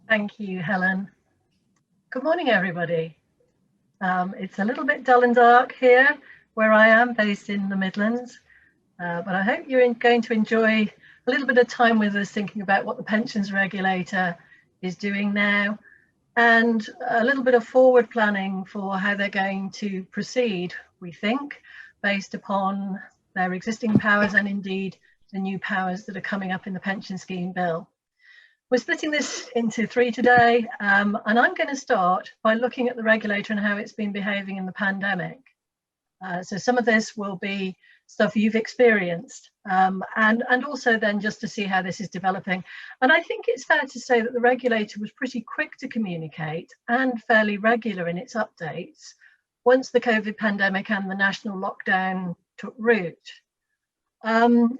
Thank you, Helen. Good morning, everybody. It's a little bit dull and dark here where I am, based in the Midlands, but I hope you're going to enjoy a little bit of time with us thinking about what the Pensions Regulator is doing now, and a little bit of forward planning for how they're going to proceed, we think, based upon their existing powers and indeed the new powers that are coming up in the pension scheme bill. We're splitting this into three today, and I'm going to start by looking at the regulator and how it's been behaving in the pandemic. So some of this will be stuff you've experienced, and also then just to see how this is developing. And I think it's fair to say that the regulator was pretty quick to communicate and fairly regular in its updates once the COVID pandemic and the national lockdown took root.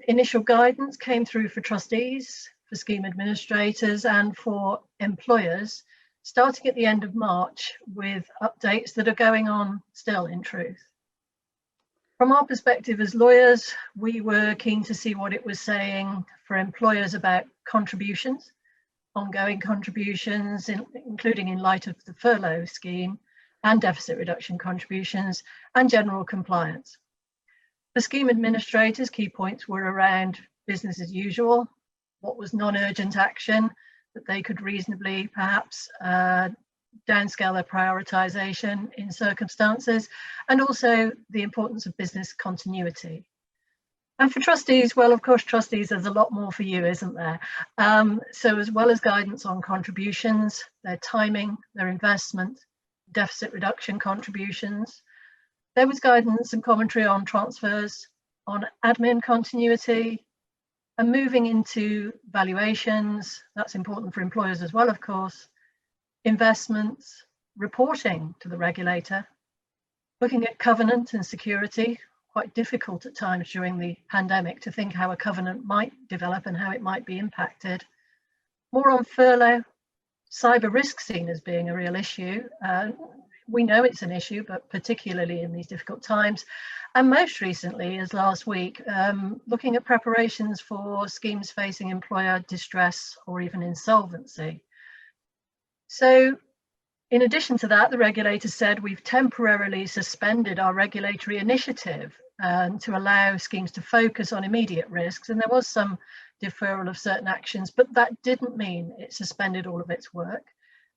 Initial guidance came through for trustees, for scheme administrators and for employers, starting at the end of March, with updates that are going on still, in truth. From our perspective as lawyers, we were keen to see what it was saying for employers about contributions, ongoing contributions, including in light of the furlough scheme, and deficit reduction contributions, and general compliance. For scheme administrators, key points were around business as usual, what was non-urgent action that they could reasonably perhaps downscale their prioritization in circumstances, and also the importance of business continuity. And for trustees, well, of course, trustees, there's a lot more for you, isn't there? So as well as guidance on contributions, their timing, their investment, deficit reduction contributions, there was guidance and commentary on transfers, on admin continuity, and moving into valuations. That's important for employers as well, of course, investments, reporting to the regulator, looking at covenant and security, quite difficult at times during the pandemic to think how a covenant might develop and how it might be impacted. More on furlough, cyber risk seen as being a real issue. We know it's an issue, but particularly in these difficult times. And most recently, as last week, looking at preparations for schemes facing employer distress or even insolvency. So in addition to that, the regulator said we've temporarily suspended our regulatory initiative to allow schemes to focus on immediate risks. And there was some deferral of certain actions, but that didn't mean it suspended all of its work.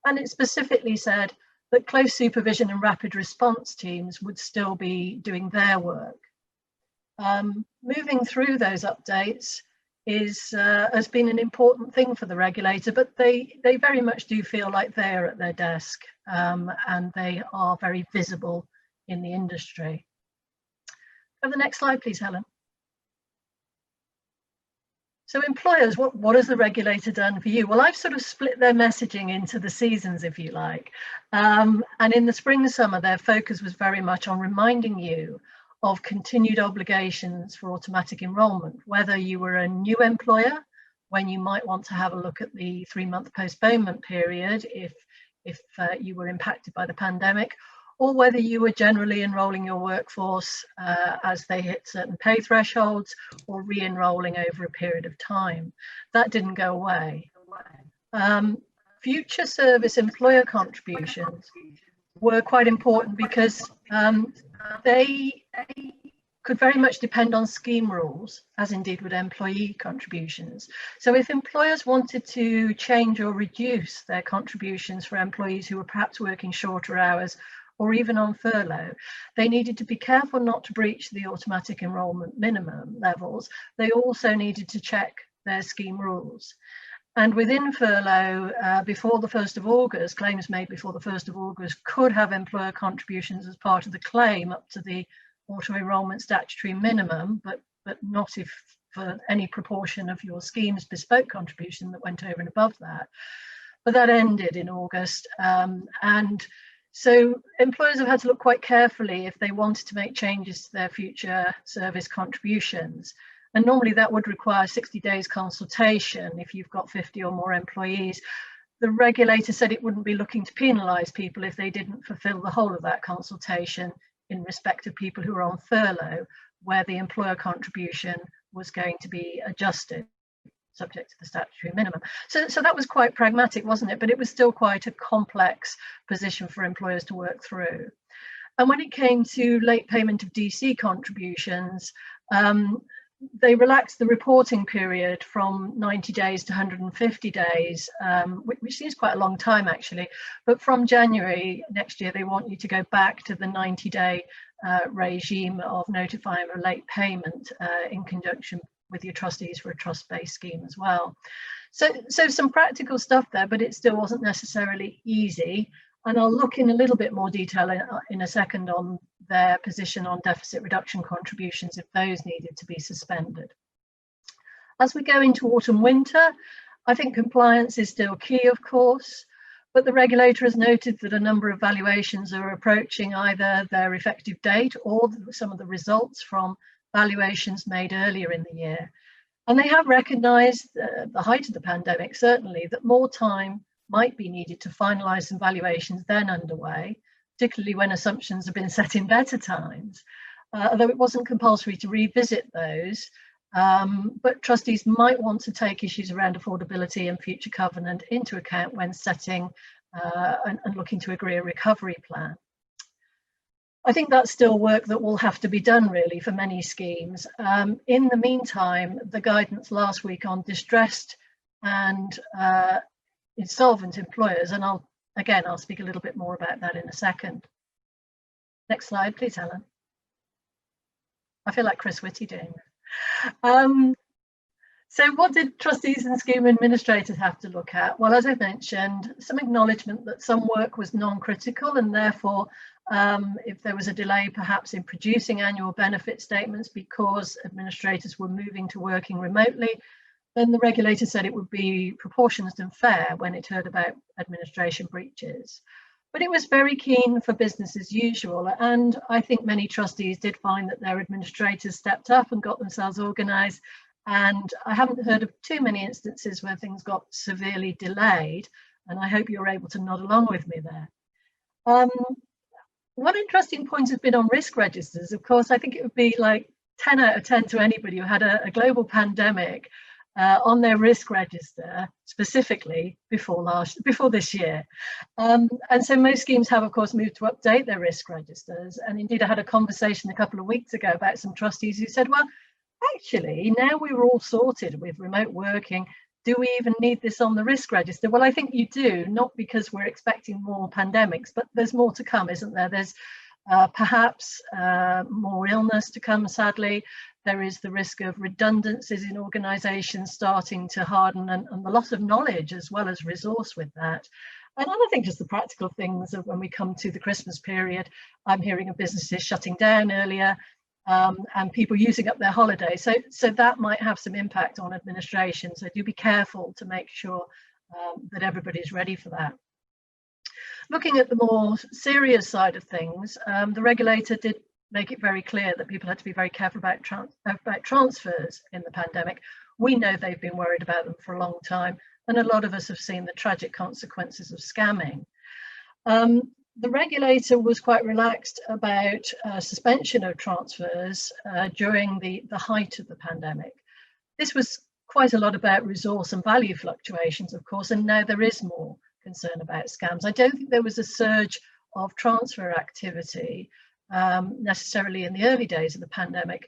And it specifically said that close supervision and rapid response teams would still be doing their work. Moving through those updates has been an important thing for the regulator, but they very much do feel like they're at their desk, and they are very visible in the industry. Go to the next slide, please, Helen. So employers, what has the regulator done for you? Well, I've sort of split their messaging into the seasons, if you like. And in the spring and summer, their focus was very much on reminding you of continued obligations for automatic enrolment, whether you were a new employer, when you might want to have a look at the 3-month postponement period if you were impacted by the pandemic, or whether you were generally enrolling your workforce as they hit certain pay thresholds, or re-enrolling over a period of time. That didn't go away. Future service employer contributions were quite important because they could very much depend on scheme rules, as indeed would employee contributions. So if employers wanted to change or reduce their contributions for employees who were perhaps working shorter hours or even on furlough, they needed to be careful not to breach the automatic enrolment minimum levels. They also needed to check their scheme rules. And within furlough, before the 1st of August, claims made before the 1st of August could have employer contributions as part of the claim up to the auto-enrolment statutory minimum, but not if for any proportion of your scheme's bespoke contribution that went over and above that. But that ended in August. And so employers have had to look quite carefully if they wanted to make changes to their future service contributions. And normally that would require 60 days consultation if you've got 50 or more employees. The regulator said it wouldn't be looking to penalise people if they didn't fulfil the whole of that consultation in respect of people who are on furlough, where the employer contribution was going to be adjusted. subject to the statutory minimum. So that was quite pragmatic, wasn't it? But it was still quite a complex position for employers to work through. And when it came to late payment of DC contributions, they relaxed the reporting period from 90 days to 150 days, which seems quite a long time actually. But from January next year, they want you to go back to the 90-day regime of notifying a late payment in conjunction with your trustees for a trust-based scheme as well. So some practical stuff there, but it still wasn't necessarily easy. And I'll look in a little bit more detail in a second on their position on deficit reduction contributions if those needed to be suspended. As we go into autumn winter, I think compliance is still key, of course, but the regulator has noted that a number of valuations are approaching either their effective date or some of the results from valuations made earlier in the year. And they have recognised the height of the pandemic, certainly, that more time might be needed to finalise some valuations then underway, particularly when assumptions have been set in better times, although it wasn't compulsory to revisit those. But trustees might want to take issues around affordability and future covenant into account when setting and looking to agree a recovery plan. I think that's still work that will have to be done really for many schemes. In the meantime, the guidance last week on distressed and insolvent employers, and I'll speak a little bit more about that in a second. Next slide, please, Helen. I feel like Chris Whitty doing that. So what did trustees and scheme administrators have to look at? Well, as I mentioned, some acknowledgement that some work was non-critical, and therefore if there was a delay perhaps in producing annual benefit statements because administrators were moving to working remotely, then the regulator said it would be proportionate and fair when it heard about administration breaches. But it was very keen for business as usual, and I think many trustees did find that their administrators stepped up and got themselves organised, and I haven't heard of too many instances where things got severely delayed, and I hope you're able to nod along with me there. One interesting point has been on risk registers. Of course, I think it would be like 10 out of 10 to anybody who had a global pandemic on their risk register specifically before this year. And so most schemes have, of course, moved to update their risk registers. And indeed, I had a conversation a couple of weeks ago about some trustees who said, well, actually, now we were all sorted with remote working, do we even need this on the risk register? Well, I think you do, not because we're expecting more pandemics, but there's more to come, isn't there? There's perhaps more illness to come, sadly. There is the risk of redundancies in organisations starting to harden, and the loss of knowledge as well as resource with that. And I think just the practical things of when we come to the Christmas period, I'm hearing of businesses shutting down earlier and people using up their holidays. So that might have some impact on administration. So do be careful to make sure that everybody's ready for that. Looking at the more serious side of things, the regulator did make it very clear that people had to be very careful about transfers in the pandemic. We know they've been worried about them for a long time, and a lot of us have seen the tragic consequences of scamming. The regulator was quite relaxed about suspension of transfers during the height of the pandemic. This was quite a lot about resource and value fluctuations, of course, and now there is more concern about scams. I don't think there was a surge of transfer activity necessarily in the early days of the pandemic,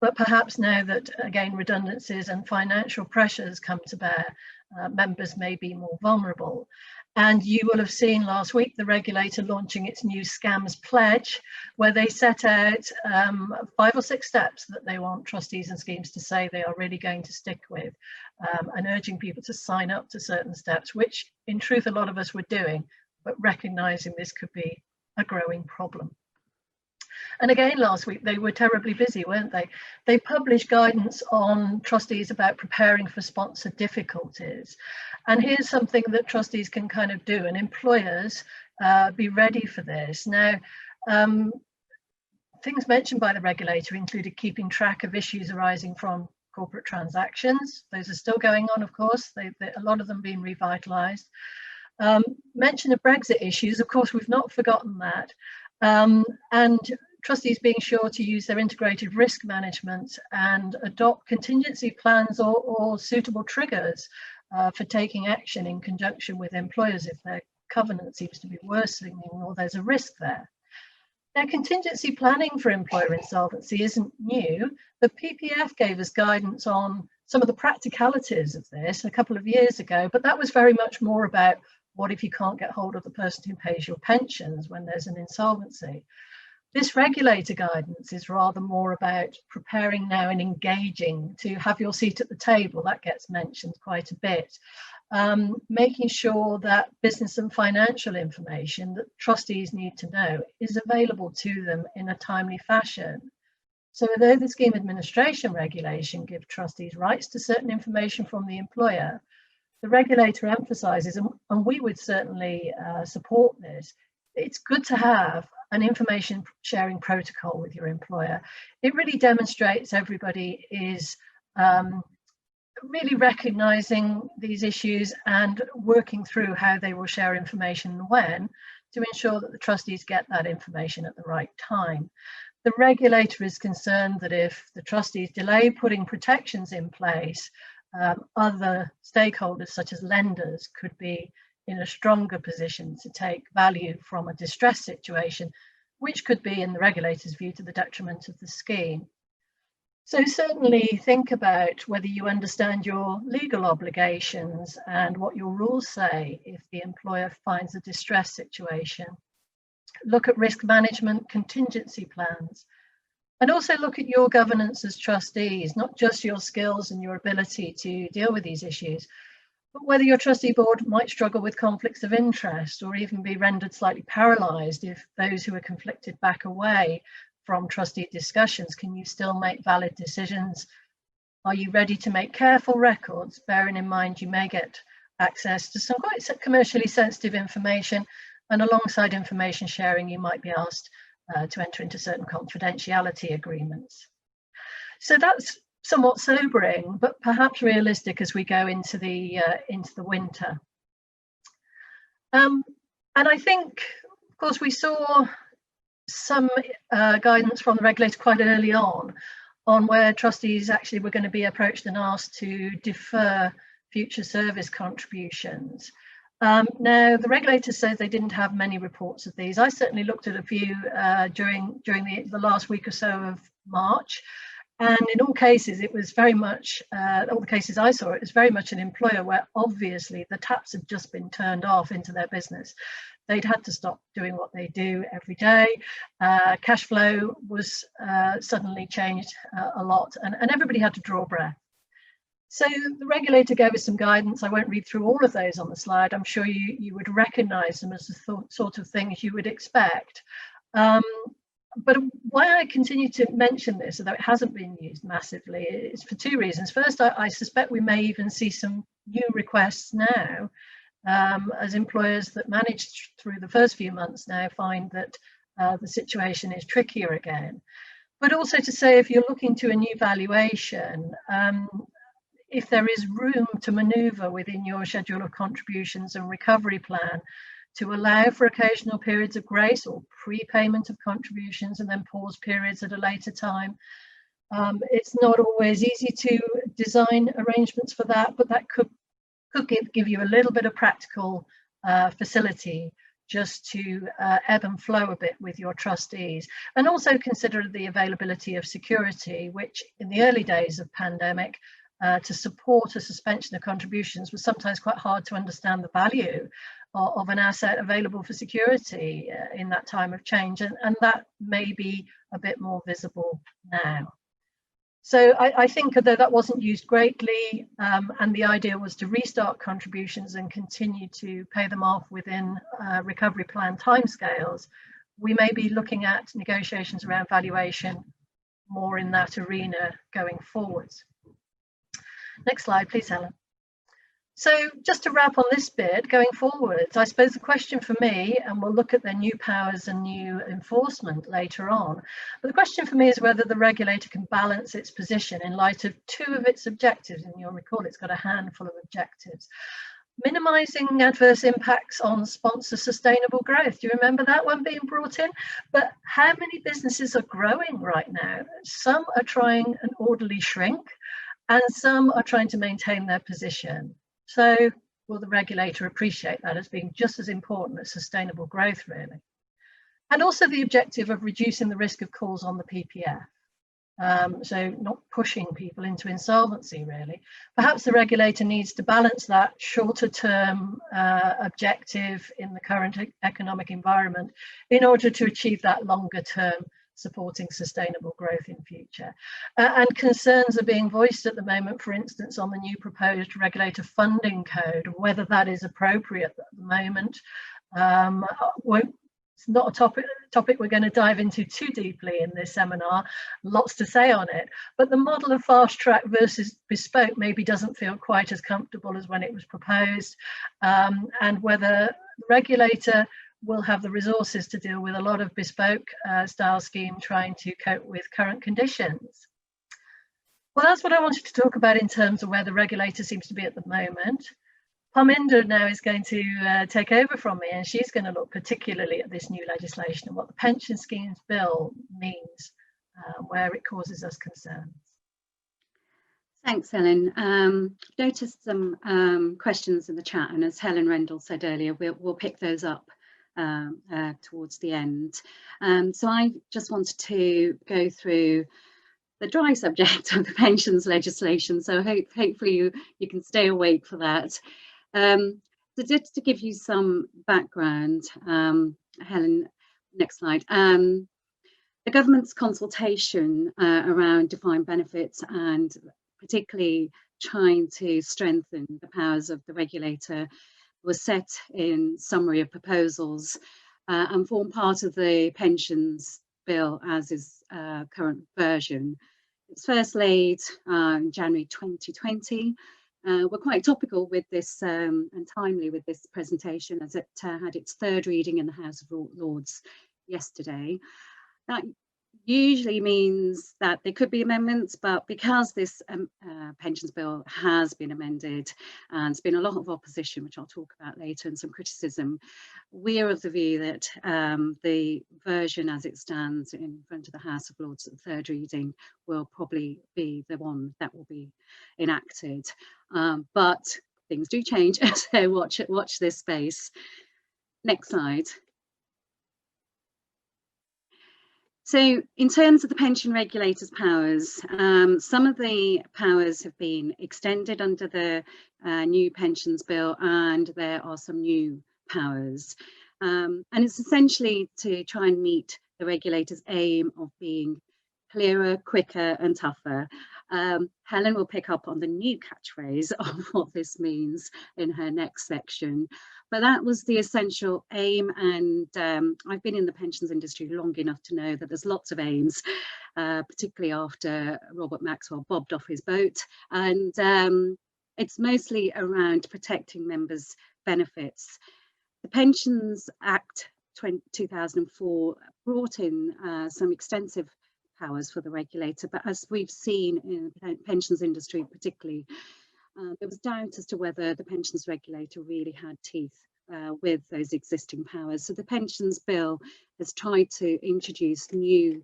but perhaps now that, again, redundancies and financial pressures come to bear, members may be more vulnerable. And you will have seen last week the regulator launching its new scams pledge, where they set out 5 or 6 steps that they want trustees and schemes to say they are really going to stick with, and urging people to sign up to certain steps, which in truth a lot of us were doing, but recognising this could be a growing problem. And again, last week, they were terribly busy, weren't they? They published guidance on trustees about preparing for sponsor difficulties. And here's something that trustees can kind of do, and employers be ready for this. Now, things mentioned by the regulator included keeping track of issues arising from corporate transactions. Those are still going on, of course, a lot of them being revitalised. Mention of Brexit issues, of course, we've not forgotten that. And trustees being sure to use their integrated risk management and adopt contingency plans or suitable triggers for taking action in conjunction with employers if their covenant seems to be worsening or there's a risk there. Now, contingency planning for employer insolvency isn't new. The PPF gave us guidance on some of the practicalities of this a couple of years ago, but that was very much more about what if you can't get hold of the person who pays your pensions when there's an insolvency. This regulator guidance is rather more about preparing now and engaging to have your seat at the table. That gets mentioned quite a bit. Making sure that business and financial information that trustees need to know is available to them in a timely fashion. So although the scheme administration regulation gives trustees rights to certain information from the employer, the regulator emphasises, and we would certainly support this, it's good to have an information sharing protocol with your employer. It really demonstrates everybody is really recognising these issues and working through how they will share information and when to ensure that the trustees get that information at the right time. The regulator is concerned that if the trustees delay putting protections in place, other stakeholders such as lenders could be in a stronger position to take value from a distress situation, which could be, in the regulator's view, to the detriment of the scheme. So certainly think about whether you understand your legal obligations and what your rules say if the employer finds a distress situation. Look at risk management contingency plans, and also look at your governance as trustees, not just your skills and your ability to deal with these issues, but whether your trustee board might struggle with conflicts of interest or even be rendered slightly paralysed if those who are conflicted back away from trustee discussions. Can you still make valid decisions? Are you ready to make careful records, bearing in mind you may get access to some quite commercially sensitive information, and alongside information sharing you might be asked to enter into certain confidentiality agreements. So that's somewhat sobering, but perhaps realistic as we go into the winter. And I think, of course, we saw some guidance from the regulator quite early on where trustees actually were going to be approached and asked to defer future service contributions. Now, the regulator says they didn't have many reports of these. I certainly looked at a few during the last week or so of March. And in all cases, it was very much, all the cases I saw, it was very much an employer where obviously the taps had just been turned off into their business. They'd had to stop doing what they do every day. Cash flow was suddenly changed a lot, and everybody had to draw breath. So the regulator gave us some guidance. I won't read through all of those on the slide. I'm sure you would recognise them as the sort of things you would expect. But why I continue to mention this, although it hasn't been used massively, is for two reasons. First, I suspect we may even see some new requests now, as employers that managed through the first few months now find that the situation is trickier again. But also to say, if you're looking to a new valuation, if there is room to manoeuvre within your schedule of contributions and recovery plan to allow for occasional periods of grace or prepayment of contributions and then pause periods at a later time. It's not always easy to design arrangements for that, but that could give you a little bit of practical facility just to ebb and flow a bit with your trustees. And also consider the availability of security, which in the early days of pandemic, to support a suspension of contributions was sometimes quite hard to understand the value of an asset available for security in that time of change, and that may be a bit more visible now. So I think although that wasn't used greatly, and the idea was to restart contributions and continue to pay them off within recovery plan timescales, we may be looking at negotiations around valuation more in that arena going forwards. Next slide, please, Helen. So just to wrap on this bit, going forwards, I suppose the question for me, and we'll look at their new powers and new enforcement later on, but the question for me is whether the regulator can balance its position in light of two of its objectives, and you'll recall it's got a handful of objectives. Minimising adverse impacts on sponsor sustainable growth. Do you remember that one being brought in? But how many businesses are growing right now? Some are trying an orderly shrink, and some are trying to maintain their position. So will the regulator appreciate that as being just as important as sustainable growth, really? And also the objective of reducing the risk of calls on the PPF. So not pushing people into insolvency, really. Perhaps the regulator needs to balance that shorter term objective in the current economic environment in order to achieve that longer term supporting sustainable growth in future. And concerns are being voiced at the moment, for instance, on the new proposed regulator funding code, whether that is appropriate at the moment. It's not a topic we're going to dive into too deeply in this seminar, lots to say on it, but the model of fast track versus bespoke maybe doesn't feel quite as comfortable as when it was proposed, and whether the regulator will have the resources to deal with a lot of bespoke style scheme trying to cope with current conditions. Well, that's what I wanted to talk about in terms of where the regulator seems to be at the moment. Parminder now is going to take over from me, and she's going to look particularly at this new legislation and what the pension schemes bill means, where it causes us concerns. Thanks, Helen. Noticed some questions in the chat, and as Helen Rendell said earlier, we'll pick those up towards the end. So I just wanted to go through the dry subject of the pensions legislation, so hopefully you can stay awake for that. So just to give you some background, Helen, next slide. The government's consultation around defined benefits, and particularly trying to strengthen the powers of the regulator, was set in summary of proposals and form part of the pensions bill as is current version. It was first laid in January 2020. We're quite topical with this and timely with this presentation, as it had its third reading in the House of Lords yesterday. That usually means that there could be amendments, but because this pensions bill has been amended and there's been a lot of opposition, which I'll talk about later, and some criticism, we're of the view that the version as it stands in front of the House of Lords at the third reading will probably be the one that will be enacted. But things do change, so watch this space. Next slide. So in terms of the pension regulator's powers, some of the powers have been extended under the new pensions bill, and there are some new powers. And it's essentially to try and meet the regulator's aim of being clearer, quicker and tougher. Helen will pick up on the new catchphrase of what this means in her next section. But that was the essential aim, and I've been in the pensions industry long enough to know that there's lots of aims, particularly after Robert Maxwell bobbed off his boat. And it's mostly around protecting members' benefits. The Pensions Act 2004 brought in some extensive powers for the regulator, but as we've seen in the pensions industry particularly, there was doubt as to whether the pensions regulator really had teeth with those existing powers. So the pensions bill has tried to introduce new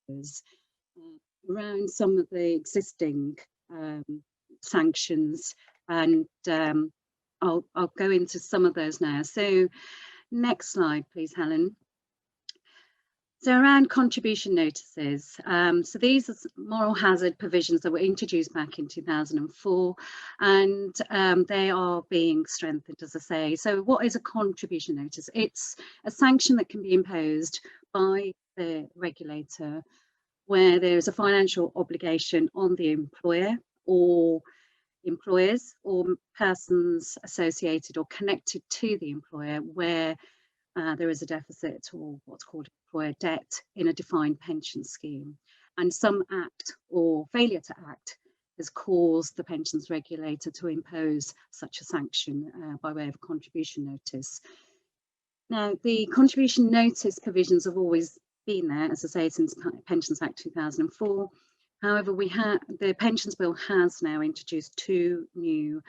powers around some of the existing sanctions, and I'll go into some of those now. So next slide, please, Helen. So around contribution notices, so these are moral hazard provisions that were introduced back in 2004, and they are being strengthened, as I say. So what is a contribution notice? It's a sanction that can be imposed by the regulator where there is a financial obligation on the employer or employers or persons associated or connected to the employer where there is a deficit or what's called employer debt in a defined pension scheme, and some act or failure to act has caused the pensions regulator to impose such a sanction by way of a contribution notice. Now, the contribution notice provisions have always been there, as I say, since Pensions Act 2004. However, the Pensions Bill has now introduced two new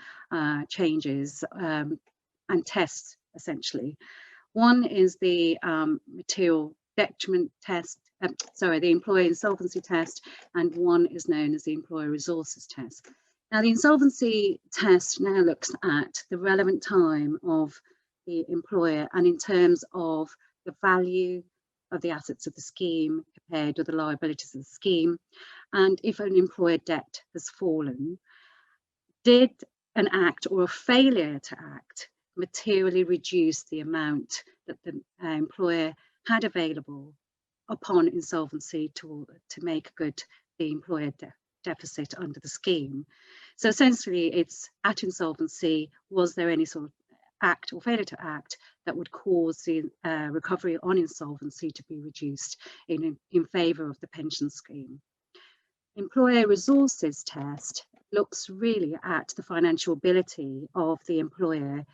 changes and tests, essentially. One is the material detriment test, the employee insolvency test, and one is known as the employer resources test. Now, the insolvency test now looks at the relevant time of the employer and in terms of the value of the assets of the scheme compared with the liabilities of the scheme, and if an employer debt has fallen, did an act or a failure to act materially reduce the amount that the employer had available upon insolvency to make good the employer deficit under the scheme. So essentially, it's at insolvency, was there any sort of act or failure to act that would cause the recovery on insolvency to be reduced in favour of the pension scheme. Employer resources test looks really at the financial ability of the employer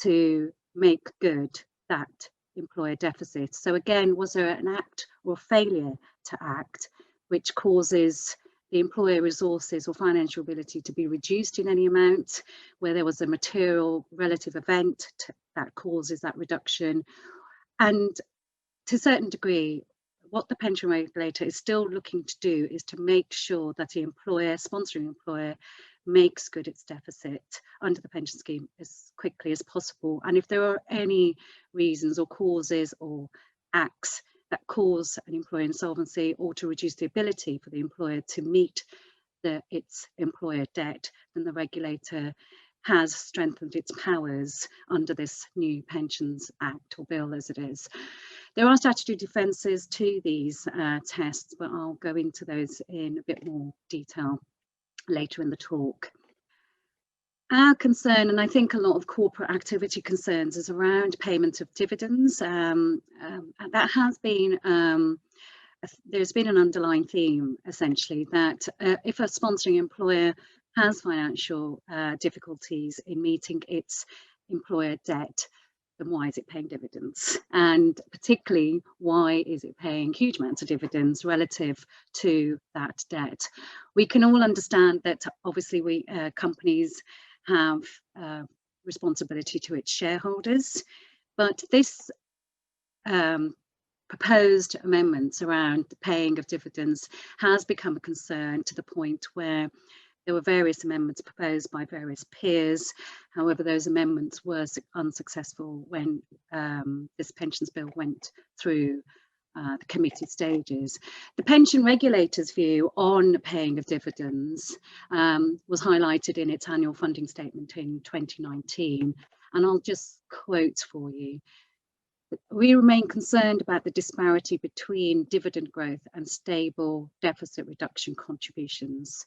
to make good that employer deficit. So again, was there an act or failure to act which causes the employer resources or financial ability to be reduced in any amount, where there was a material relative event that causes that reduction? And to a certain degree, what the pension regulator is still looking to do is to make sure that the employer, sponsoring employer, makes good its deficit under the pension scheme as quickly as possible. And if there are any reasons or causes or acts that cause an employer insolvency or to reduce the ability for the employer to meet its employer debt, then the regulator has strengthened its powers under this new Pensions Act, or bill as it is. There are statutory defences to these tests, but I'll go into those in a bit more detail later in the talk. Our concern, and I think a lot of corporate activity concerns, is around payment of dividends. And that has been, there's been an underlying theme, essentially, that if a sponsoring employer has financial difficulties in meeting its employer debt, then why is it paying dividends? And particularly, why is it paying huge amounts of dividends relative to that debt? We can all understand that obviously companies have responsibility to its shareholders, but this proposed amendments around the paying of dividends has become a concern to the point where there were various amendments proposed by various peers. However, those amendments were unsuccessful when this pensions bill went through the committee stages. The pension regulator's view on paying of dividends was highlighted in its annual funding statement in 2019. And I'll just quote for you. We remain concerned about the disparity between dividend growth and stable deficit reduction contributions.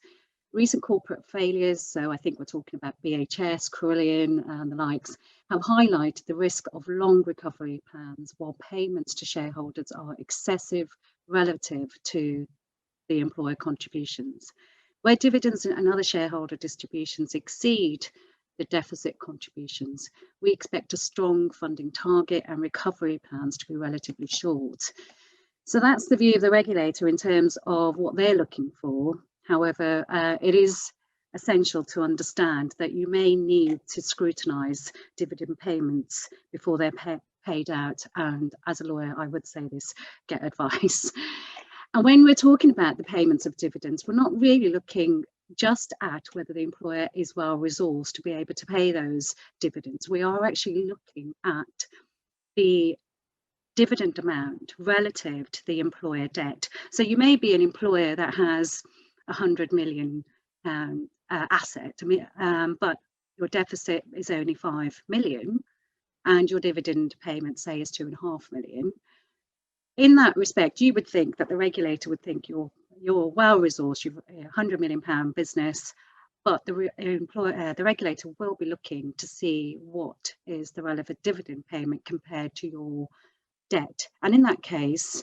Recent corporate failures, so I think we're talking about BHS, Carillion and the likes, have highlighted the risk of long recovery plans while payments to shareholders are excessive relative to the employer contributions. Where dividends and other shareholder distributions exceed the deficit contributions, we expect a strong funding target and recovery plans to be relatively short. So that's the view of the regulator in terms of what they're looking for. However, it is essential to understand that you may need to scrutinise dividend payments before they're paid out. And as a lawyer, I would say this, get advice. And when we're talking about the payments of dividends, we're not really looking just at whether the employer is well resourced to be able to pay those dividends. We are actually looking at the dividend amount relative to the employer debt. So you may be an employer that has 100 million asset, but your deficit is only 5 million and your dividend payment, say, is 2.5 million. In that respect, you would think that the regulator would think you're well resourced, you've a £100 million business, but the regulator will be looking to see what is the relevant dividend payment compared to your debt. And in that case,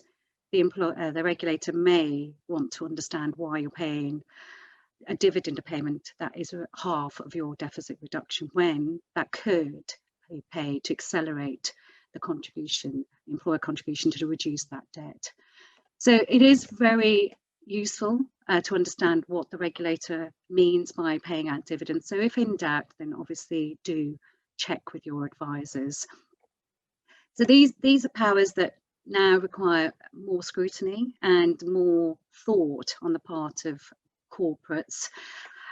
the regulator may want to understand why you're paying a dividend payment that is half of your deficit reduction when that could be paid to accelerate the contribution, employer contribution, to reduce that debt. So it is very useful to understand what the regulator means by paying out dividends. So if in doubt, then obviously do check with your advisors. So these are powers that now require more scrutiny and more thought on the part of corporates,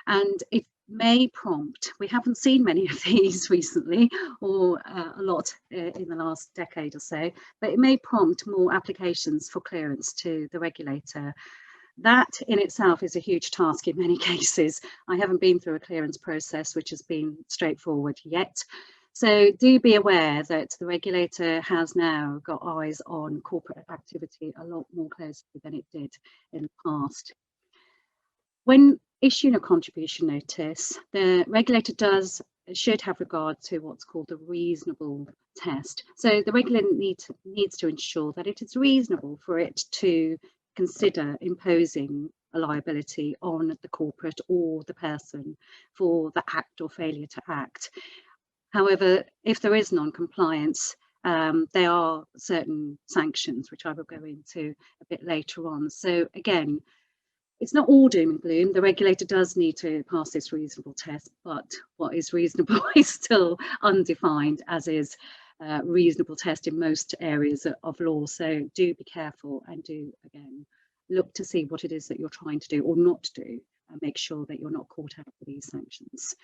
and it may prompt, we haven't seen many of these recently, or a lot in the last decade or so, but it may prompt more applications for clearance to the regulator. That in itself is a huge task in many cases. I haven't been through a clearance process which has been straightforward yet. So do be aware that the regulator has now got eyes on corporate activity a lot more closely than it did in the past. When issuing a contribution notice, the regulator should have regard to what's called the reasonable test. So the regulator needs to ensure that it is reasonable for it to consider imposing a liability on the corporate or the person for the act or failure to act. However, if there is non-compliance, there are certain sanctions, which I will go into a bit later on. So again, it's not all doom and gloom. The regulator does need to pass this reasonable test, but what is reasonable is still undefined, as is reasonable test in most areas of law. So do be careful and do, again, look to see what it is that you're trying to do or not do, and make sure that you're not caught out for these sanctions.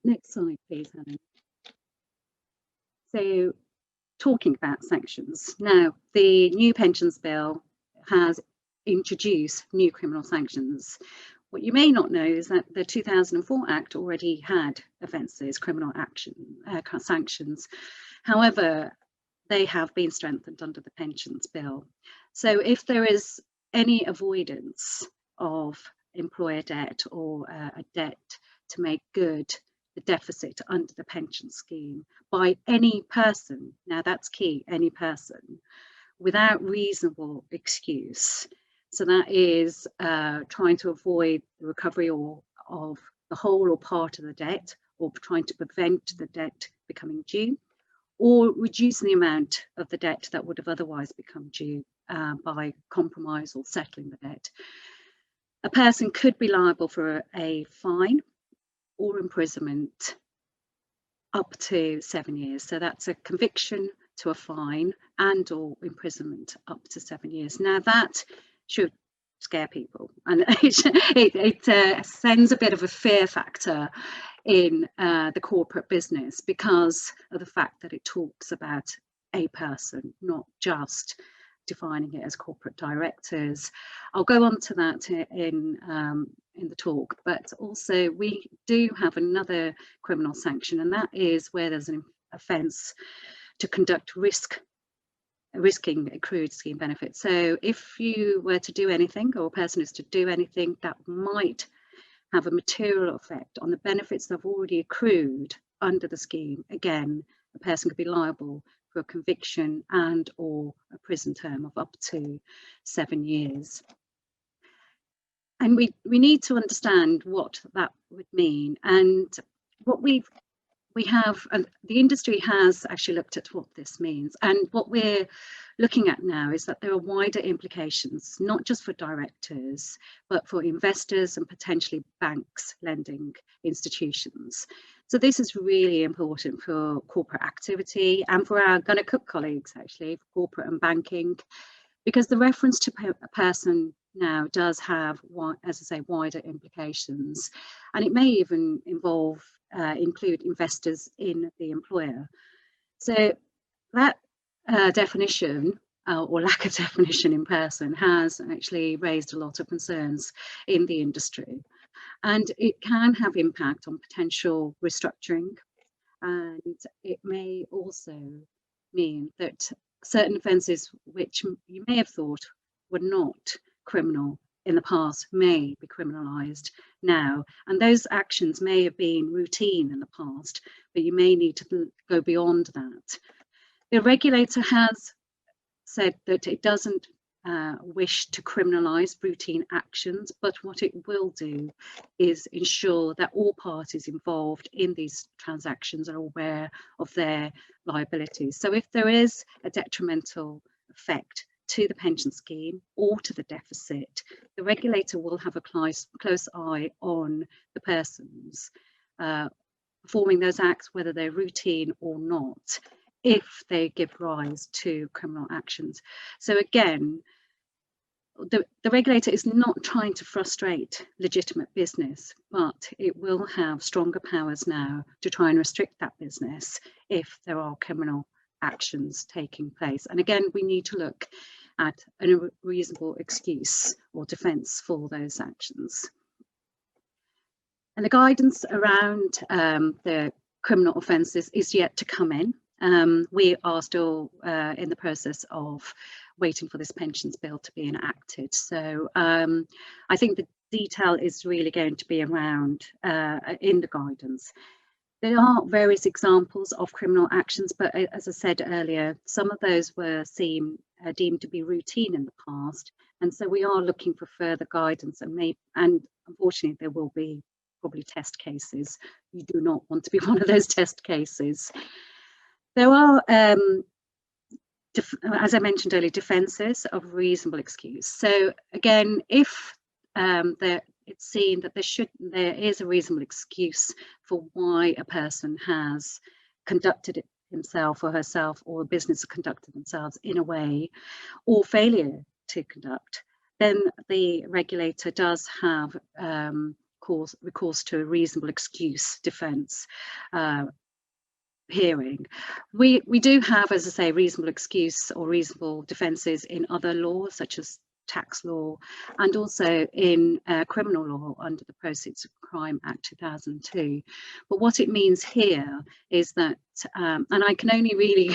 Next slide, please, Helen. So talking about sanctions. Now, the new pensions bill has introduced new criminal sanctions. What you may not know is that the 2004 Act already had offences, criminal action, sanctions. However, they have been strengthened under the pensions bill. So if there is any avoidance of employer debt or a debt to make good the deficit under the pension scheme by any person, now that's key, any person, without reasonable excuse. So that is trying to avoid the recovery of the whole or part of the debt, or trying to prevent the debt becoming due, or reducing the amount of the debt that would have otherwise become due by compromise or settling the debt. A person could be liable for a fine or imprisonment up to 7 years. So that's a conviction to a fine and or imprisonment up to 7 years. Now that should scare people, and it sends a bit of a fear factor in the corporate business because of the fact that it talks about a person, not just defining it as corporate directors. I'll go on to that in the talk, but also we do have another criminal sanction, and that is where there's an offence to conduct risking accrued scheme benefits. So if you were to do anything, or a person is to do anything that might have a material effect on the benefits that have already accrued under the scheme, again, a person could be liable for a conviction and or a prison term of up to 7 years. And we need to understand what that would mean, and what we have, and the industry has actually looked at what this means, and what we're looking at now is that there are wider implications, not just for directors, but for investors and potentially banks, lending institutions. So this is really important for corporate activity and for our Gunner Cook colleagues, actually, for corporate and banking, because the reference to a person now does have, as I say, wider implications, and it may even include investors in the employer. So that definition or lack of definition in person has actually raised a lot of concerns in the industry, and it can have impact on potential restructuring, and it may also mean that certain offences which you may have thought were not criminal in the past may be criminalised now, and those actions may have been routine in the past, but you may need to go beyond that. The regulator has said that it doesn't wish to criminalise routine actions, but what it will do is ensure that all parties involved in these transactions are aware of their liabilities. So if there is a detrimental effect to the pension scheme or to the deficit, the regulator will have a close eye on the persons performing those acts, whether they're routine or not, if they give rise to criminal actions. So again, the regulator is not trying to frustrate legitimate business, but it will have stronger powers now to try and restrict that business if there are criminal actions taking place. And again, we need to look at a reasonable excuse or defence for those actions. And the guidance around the criminal offences is yet to come in. We are still in the process of waiting for this pensions bill to be enacted. So I think the detail is really going to be around in the guidance. There are various examples of criminal actions, but as I said earlier, some of those were deemed to be routine in the past. And so we are looking for further guidance, and unfortunately there will be probably test cases. You do not want to be one of those test cases. There are, as I mentioned earlier, defences of reasonable excuse. So again, if it's seen that there is a reasonable excuse for why a person has conducted himself or herself, or a business conducted themselves in a way, or failure to conduct, then the regulator does have recourse to a reasonable excuse defence hearing. We do have, as I say, reasonable excuse or reasonable defences in other laws, such as tax law, and also in criminal law under the Proceeds of Crime Act 2002. But what it means here is that, and I can only really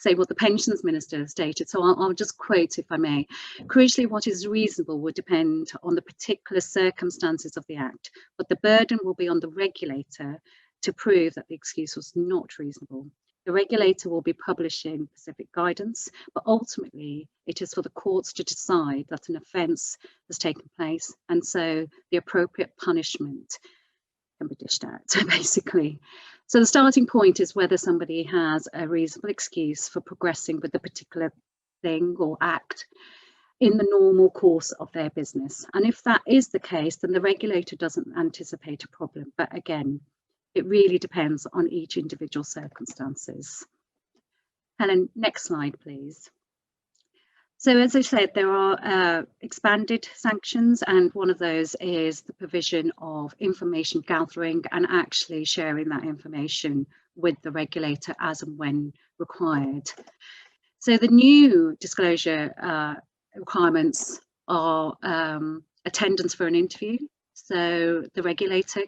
say what the Pensions Minister has stated, so I'll just quote, if I may. Crucially, what is reasonable will depend on the particular circumstances of the act, but the burden will be on the regulator to prove that the excuse was not reasonable. The regulator will be publishing specific guidance, but ultimately it is for the courts to decide that an offence has taken place, and so the appropriate punishment can be dished out, basically. So the starting point is whether somebody has a reasonable excuse for progressing with the particular thing or act in the normal course of their business. And if that is the case, then the regulator doesn't anticipate a problem. But again, it really depends on each individual circumstances. Helen, next slide, please. So as I said, there are expanded sanctions, and one of those is the provision of information gathering and actually sharing that information with the regulator as and when required. So the new disclosure requirements are attendance for an interview. So the regulator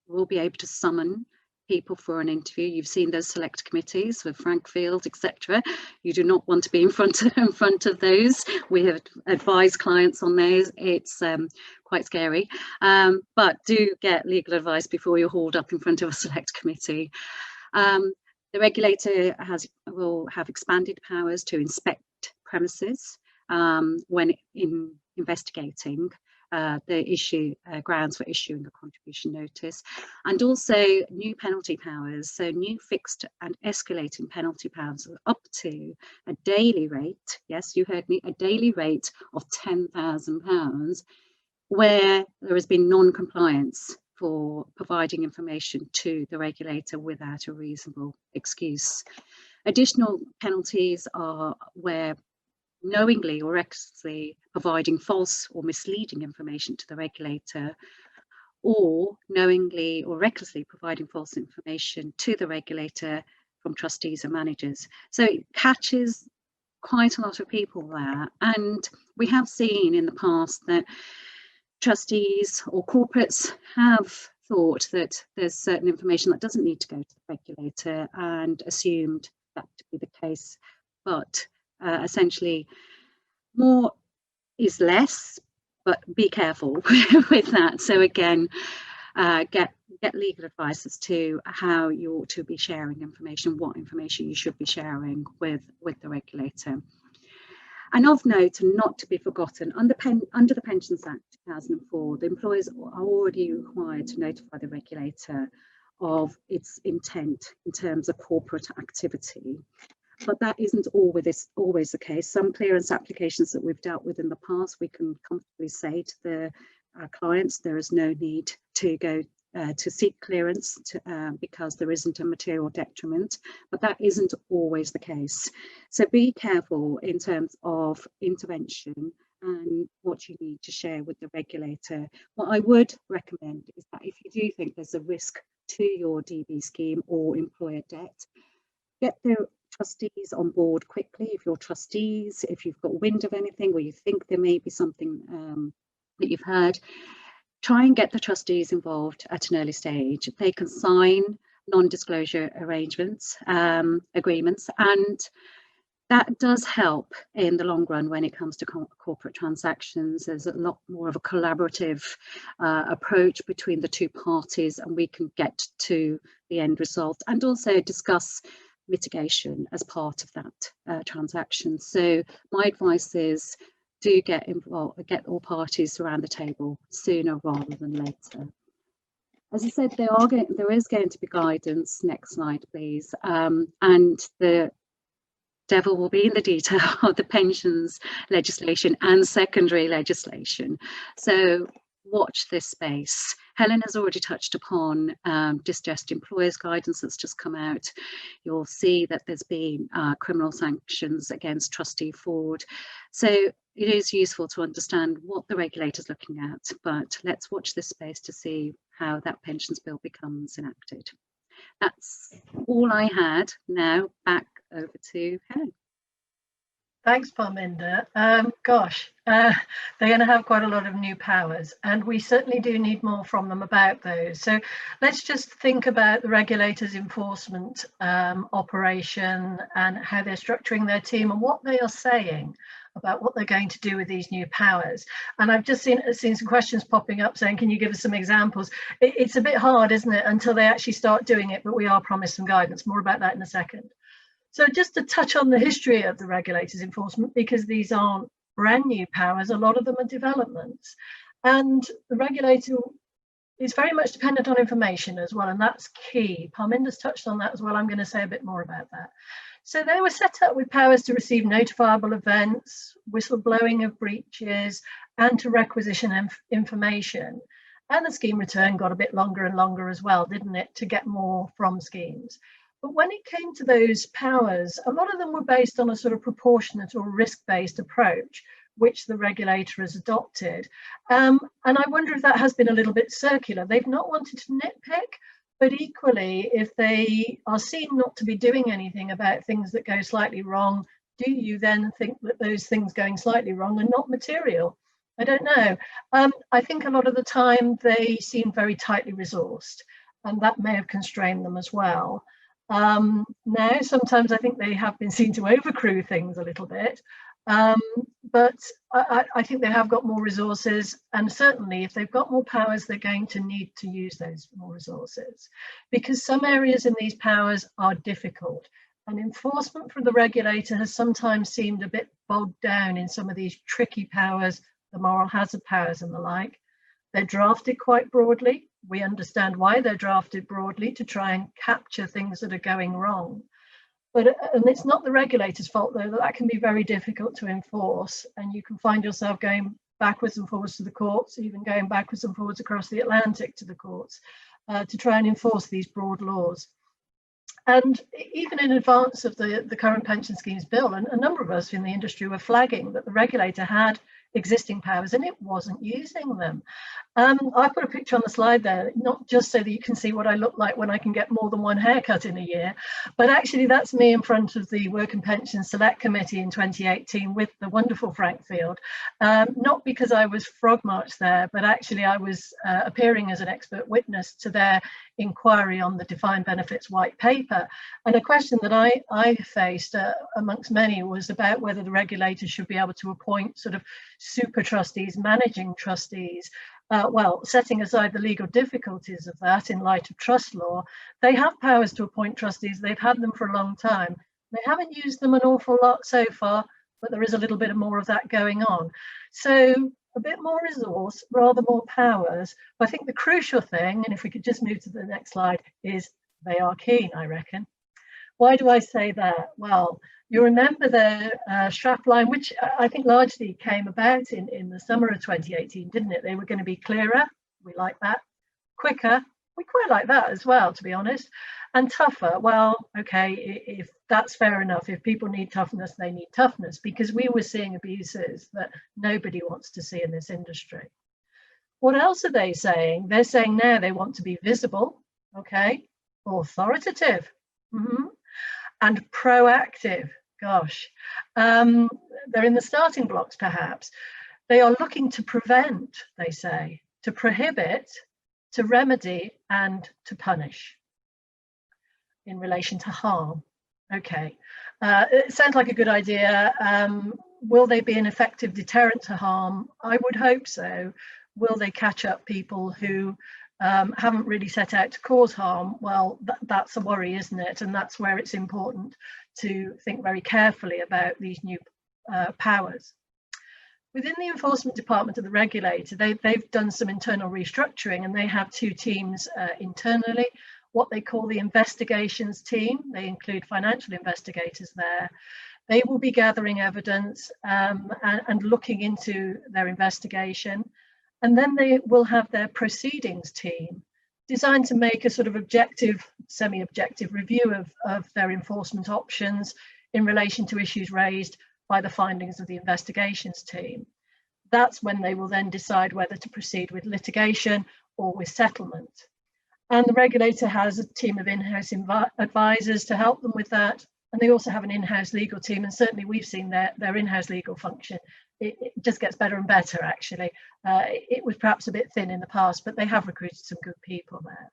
will be able to summon people for an interview. You've seen those select committees with Frank Field, etc. You do not want to be in front of those. We have advised clients on those. It's quite scary, but do get legal advice before you're hauled up in front of a select committee. The regulator will have expanded powers to inspect premises when investigating the grounds for issuing a contribution notice, and also new penalty powers, so new fixed and escalating penalty powers up to a daily rate, yes, you heard me, a daily rate of £10,000 where there has been non-compliance for providing information to the regulator without a reasonable excuse. Additional penalties are where knowingly or recklessly providing false or misleading information to the regulator, or knowingly or recklessly providing false information to the regulator from trustees and managers. So it catches quite a lot of people there. And we have seen in the past that trustees or corporates have thought that there's certain information that doesn't need to go to the regulator and assumed that to be the case. But essentially, more is less, but be careful with that. So again, get legal advice as to how you ought to be sharing information, what information you should be sharing with the regulator. And of note, and not to be forgotten, under the Pensions Act 2004, the employers are already required to notify the regulator of its intent in terms of corporate activity. but that isn't always the case. Some clearance applications that we've dealt with in the past, we can comfortably say to our clients there is no need to go to seek clearance because there isn't a material detriment, but that isn't always the case. So be careful in terms of intervention and what you need to share with the regulator. What I would recommend is that if you do think there's a risk to your DB scheme or employer debt, get the trustees on board quickly. If you're trustees, if you've got wind of anything or you think there may be something that you've heard, try and get the trustees involved at an early stage. They can sign non-disclosure arrangements, agreements, and that does help in the long run when it comes to corporate transactions. There's a lot more of a collaborative approach between the two parties, and we can get to the end result and also discuss mitigation as part of that transaction. So my advice is do get involved, get all parties around the table sooner rather than later. As I said, there is going to be guidance. Next slide, please. And the devil will be in the detail of the pensions legislation and secondary legislation. So watch this space. Helen has already touched upon distressed employers guidance that's just come out. You'll see that there's been criminal sanctions against trustee fraud. So it is useful to understand what the regulator's looking at, but let's watch this space to see how that pensions bill becomes enacted. That's all I had. Now back over to Helen. Thanks, Parminder. Gosh, they're going to have quite a lot of new powers, and we certainly do need more from them about those. So let's just think about the regulator's enforcement operation and how they're structuring their team and what they are saying about what they're going to do with these new powers. And I've just seen some questions popping up saying, can you give us some examples? It's a bit hard, isn't it, until they actually start doing it, but we are promised some guidance. More about that in a second. So just to touch on the history of the regulator's enforcement, because these aren't brand new powers, a lot of them are developments. And the regulator is very much dependent on information as well, and that's key. Parminder's touched on that as well. I'm going to say a bit more about that. So they were set up with powers to receive notifiable events, whistleblowing of breaches, and to requisition information. And the scheme return got a bit longer and longer as well, didn't it, to get more from schemes. But when it came to those powers, a lot of them were based on a sort of proportionate or risk-based approach, which the regulator has adopted. And I wonder if that has been a little bit circular. They've not wanted to nitpick, but equally, if they are seen not to be doing anything about things that go slightly wrong, do you then think that those things going slightly wrong are not material? I don't know. I think a lot of the time they seem very tightly resourced, and that may have constrained them as well. Now, sometimes I think they have been seen to overcrew things a little bit, but I think they have got more resources, and certainly if they've got more powers, they're going to need to use those more resources, because some areas in these powers are difficult, and enforcement from the regulator has sometimes seemed a bit bogged down in some of these tricky powers, the moral hazard powers and the like. They're drafted quite broadly. We understand why they're drafted broadly, to try and capture things that are going wrong. But and it's not the regulator's fault, though, that can be very difficult to enforce. And you can find yourself going backwards and forwards to the courts, even going backwards and forwards across the Atlantic to the courts, to try and enforce these broad laws. And even in advance of the current pension schemes bill, and a number of us in the industry were flagging that the regulator had existing powers and it wasn't using them. I put a picture on the slide there, not just so that you can see what I look like when I can get more than one haircut in a year, but actually that's me in front of the Work and Pensions Select Committee in 2018 with the wonderful Frank Field. Not because I was frog marched there, but actually I was appearing as an expert witness to their inquiry on the defined benefits white paper. And a question that I faced amongst many was about whether the regulator should be able to appoint sort of super trustees, managing trustees. Well, setting aside the legal difficulties of that in light of trust law, they have powers to appoint trustees. They've had them for a long time. They haven't used them an awful lot so far, but there is a little bit more of that going on. So a bit more resource, rather more powers. But I think the crucial thing, and if we could just move to the next slide, is they are keen, I reckon. Why do I say that? Well, you remember the strapline, which I think largely came about in the summer of 2018, didn't it? They were going to be clearer. We like that. Quicker. We quite like that as well, to be honest. And tougher. Well, okay, if that's fair enough. If people need toughness, they need toughness, because we were seeing abuses that nobody wants to see in this industry. What else are they saying? They're saying now they want to be visible, okay, authoritative, and proactive. Gosh, they're in the starting blocks, perhaps. They are looking to prevent, they say, to prohibit, to remedy, and to punish in relation to harm. Okay, it sounds like a good idea. Will they be an effective deterrent to harm? I would hope so. Will they catch up people who haven't really set out to cause harm? Well, that's a worry, isn't it? And that's where it's important to think very carefully about these new powers. Within the enforcement department of the regulator, they've done some internal restructuring, and they have two teams internally, what they call the investigations team. They include financial investigators there. They will be gathering evidence and looking into their investigation. And then they will have their proceedings team, designed to make a sort of objective, semi-objective review of their enforcement options in relation to issues raised by the findings of the investigations team. That's when they will then decide whether to proceed with litigation or with settlement. And the regulator has a team of in-house advisors to help them with that. And they also have an in-house legal team, and certainly we've seen their in-house legal function. It just gets better and better, actually. It was perhaps a bit thin in the past, but they have recruited some good people there.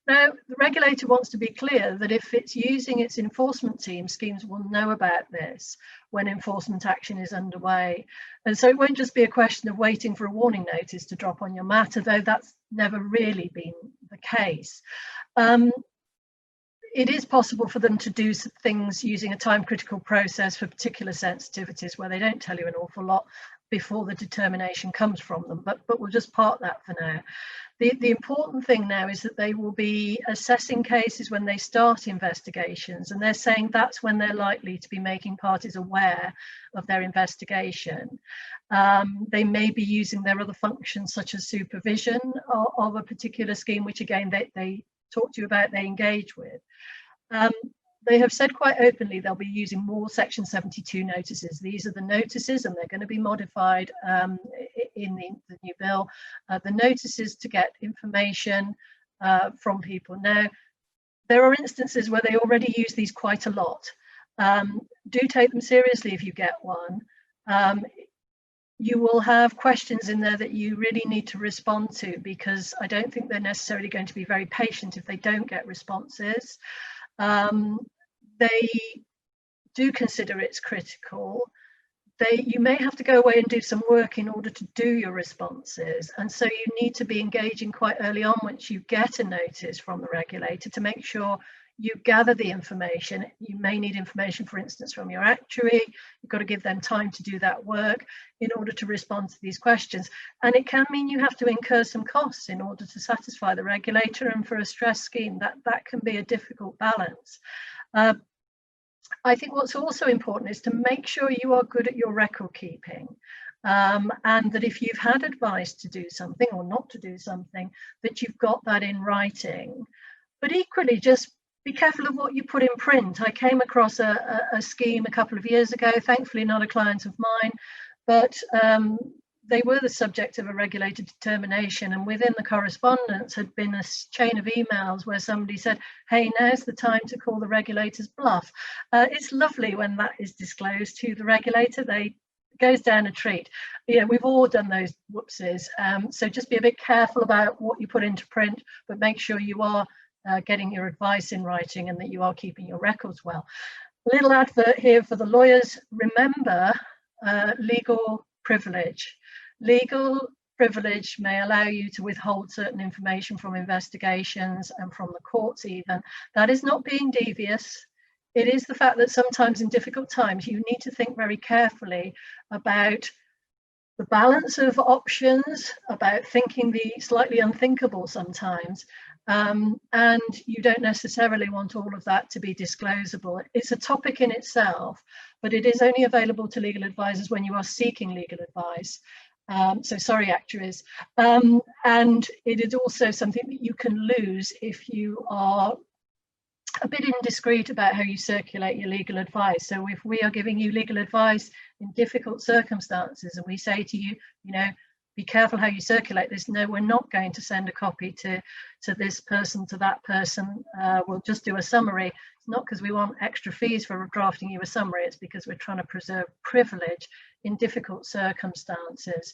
Now, the regulator wants to be clear that if it's using its enforcement team, schemes will know about this when enforcement action is underway. And so it won't just be a question of waiting for a warning notice to drop on your matter, though that's never really been the case. It is possible for them to do things using a time-critical process for particular sensitivities where they don't tell you an awful lot before the determination comes from them, but we'll just park that for now. The important thing now is that they will be assessing cases when they start investigations, and they're saying that's when they're likely to be making parties aware of their investigation. They may be using their other functions, such as supervision of a particular scheme, which again they talk to you about, they engage with. They have said quite openly they'll be using more Section 72 notices. These are the notices, and they're going to be modified in the new bill. The notices to get information from people. Now, there are instances where they already use these quite a lot. Do take them seriously if you get one. You will have questions in there that you really need to respond to, because I don't think they're necessarily going to be very patient if they don't get responses. They do consider it's critical. You may have to go away and do some work in order to do your responses. And so you need to be engaging quite early on once you get a notice from the regulator to make sure you gather the information. You may need information, for instance, from your actuary. You've got to give them time to do that work in order to respond to these questions. And it can mean you have to incur some costs in order to satisfy the regulator. And for a stress scheme, that can be a difficult balance. I think what's also important is to make sure you are good at your record keeping. And that if you've had advice to do something or not to do something, that you've got that in writing. But equally, just be careful of what you put in print. I came across a scheme a couple of years ago, thankfully not a client of mine, but they were the subject of a regulated determination, and within the correspondence had been a chain of emails where somebody said, hey, now's the time to call the regulator's bluff. It's lovely when that is disclosed to the regulator. It goes down a treat. You know, we've all done those whoopsies. So just be a bit careful about what you put into print, but make sure you are getting your advice in writing and that you are keeping your records well. A little advert here for the lawyers. Remember, legal privilege. Legal privilege may allow you to withhold certain information from investigations and from the courts even. That is not being devious. It is the fact that sometimes in difficult times you need to think very carefully about the balance of options, about thinking the slightly unthinkable sometimes, and you don't necessarily want all of that to be disclosable. It's a topic in itself, but it is only available to legal advisors when you are seeking legal advice. So sorry, actuaries. And it is also something that you can lose if you are a bit indiscreet about how you circulate your legal advice. So if we are giving you legal advice in difficult circumstances and we say to you, you know, be careful how you circulate this. No, we're not going to send a copy to this person, to that person. We'll just do a summary. It's not because we want extra fees for drafting you a summary. It's because we're trying to preserve privilege in difficult circumstances.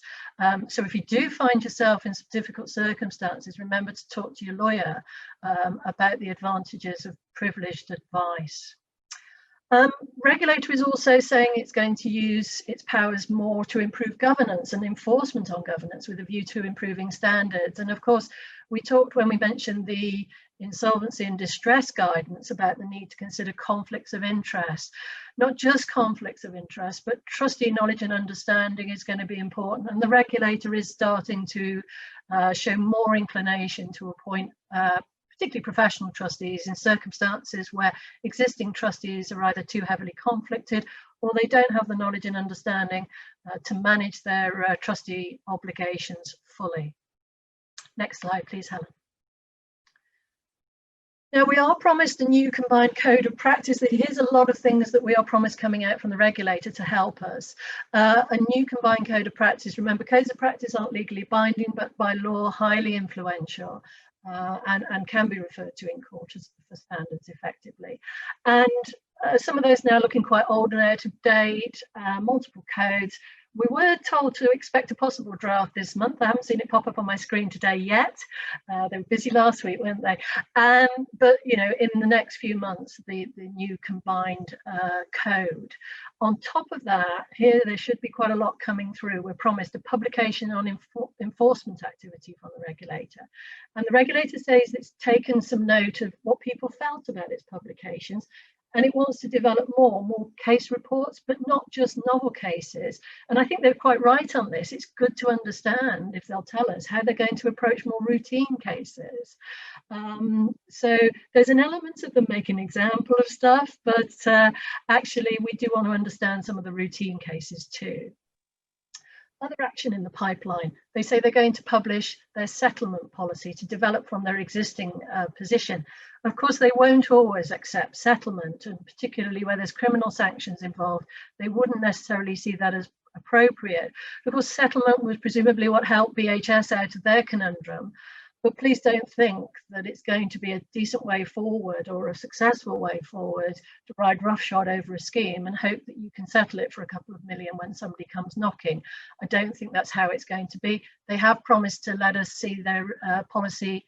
So if you do find yourself in some difficult circumstances, remember to talk to your lawyer about the advantages of privileged advice. Regulator is also saying it's going to use its powers more to improve governance and enforcement on governance with a view to improving standards. And of course, we talked when we mentioned the insolvency and distress guidance about the need to consider conflicts of interest. Not just conflicts of interest, but trustee knowledge and understanding is going to be important. And the regulator is starting to show more inclination to appoint particularly professional trustees in circumstances where existing trustees are either too heavily conflicted or they don't have the knowledge and understanding to manage their trustee obligations fully. Next slide, please, Helen. Now, we are promised a new combined code of practice. Here's a lot of things that we are promised coming out from the regulator to help us. A new combined code of practice. Remember, codes of practice aren't legally binding, but by law, highly influential. And can be referred to in court as for standards effectively. And some of those now looking quite old and out of date, multiple codes. We were told to expect a possible draft this month. I haven't seen it pop up on my screen today yet. They were busy last week, weren't they? But you know, in the next few months, the new combined code. On top of that, here there should be quite a lot coming through. We're promised a publication on enforcement activity from the regulator. And the regulator says it's taken some note of what people felt about its publications, and it wants to develop more case reports, but not just novel cases. And I think they're quite right on this. It's good to understand, if they'll tell us, how they're going to approach more routine cases. So there's an element of them making an example of stuff, but actually we do want to understand some of the routine cases too. Other action in the pipeline. They say they're going to publish their settlement policy to develop from their existing position. Of course, they won't always accept settlement, and particularly where there's criminal sanctions involved, they wouldn't necessarily see that as appropriate. Of course, settlement was presumably what helped BHS out of their conundrum. But please don't think that it's going to be a decent way forward or a successful way forward to ride roughshod over a scheme and hope that you can settle it for a couple of million when somebody comes knocking. I don't think that's how it's going to be. They have promised to let us see their policy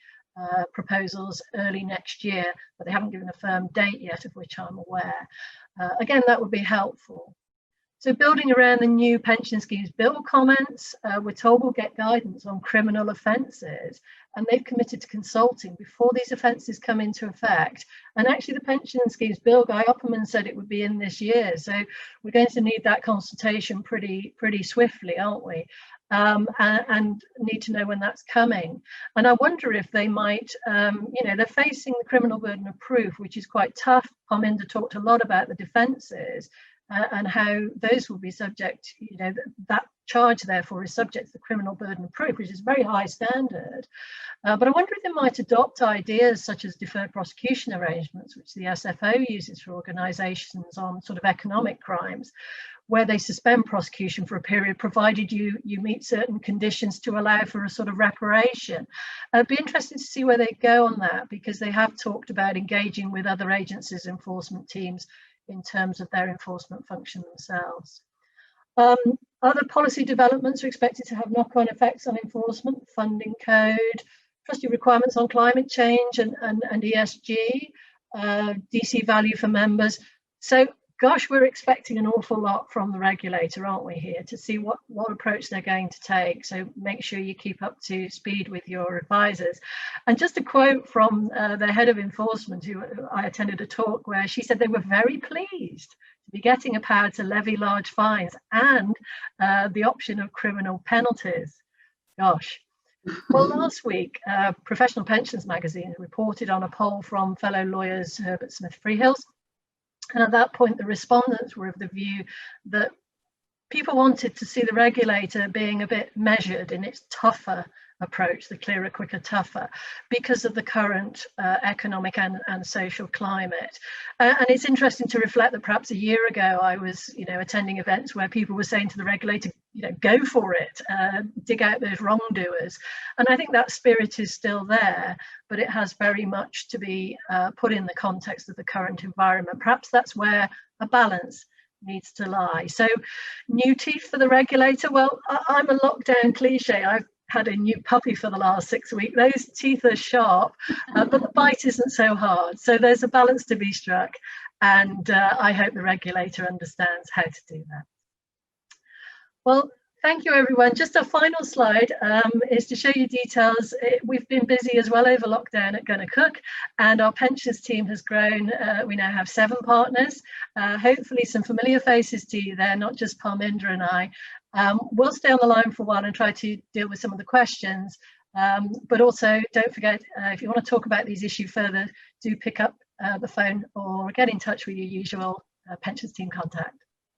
proposals early next year, but they haven't given a firm date yet, of which I'm aware. Again, that would be helpful. So building around the new pension schemes bill comments, we're told we'll get guidance on criminal offences, and they've committed to consulting before these offences come into effect. And actually the pension schemes bill, Guy Opperman said it would be in this year. So we're going to need that consultation pretty swiftly, aren't we? And need to know when that's coming. And I wonder if they might, you know, they're facing the criminal burden of proof, which is quite tough. Parminder talked a lot about the defences. And how those will be subject, you know, that charge therefore is subject to the criminal burden of proof, which is a very high standard. But I wonder if they might adopt ideas such as deferred prosecution arrangements, which the SFO uses for organisations on sort of economic crimes, where they suspend prosecution for a period, provided you meet certain conditions to allow for a sort of reparation. It'd be interesting to see where they go on that, because they have talked about engaging with other agencies, enforcement teams, in terms of their enforcement function themselves. Other policy developments are expected to have knock-on effects on enforcement, funding code, trustee requirements on climate change and ESG, DC value for members. So gosh, we're expecting an awful lot from the regulator, aren't we, here, to see what approach they're going to take. So make sure you keep up to speed with your advisors. And just a quote from the head of enforcement, who I attended a talk where she said they were very pleased to be getting a power to levy large fines and the option of criminal penalties. Gosh, Well, last week, Professional Pensions magazine reported on a poll from fellow lawyers Herbert Smith Freehills. And at that point, the respondents were of the view that people wanted to see the regulator being a bit measured in its tougher approach, the clearer, quicker, tougher, because of the current economic and social climate. And it's interesting to reflect that perhaps a year ago I was, attending events where people were saying to the regulator, go for it, dig out those wrongdoers. And I think that spirit is still there, but it has very much to be put in the context of the current environment. Perhaps that's where a balance needs to lie. So new teeth for the regulator. Well, I'm a lockdown cliche. I've had a new puppy for the last 6 weeks. Those teeth are sharp, but the bite isn't so hard. So there's a balance to be struck. And I hope the regulator understands how to do that. Well, thank you, everyone. Just a final slide is to show you details. We've been busy as well over lockdown at Gonna Cook, and our pensions team has grown. We now have 7 partners, hopefully some familiar faces to you there, not just Parminder and I. We'll stay on the line for a while and try to deal with some of the questions, but also don't forget, if you want to talk about these issues further, do pick up the phone or get in touch with your usual pensions team contact.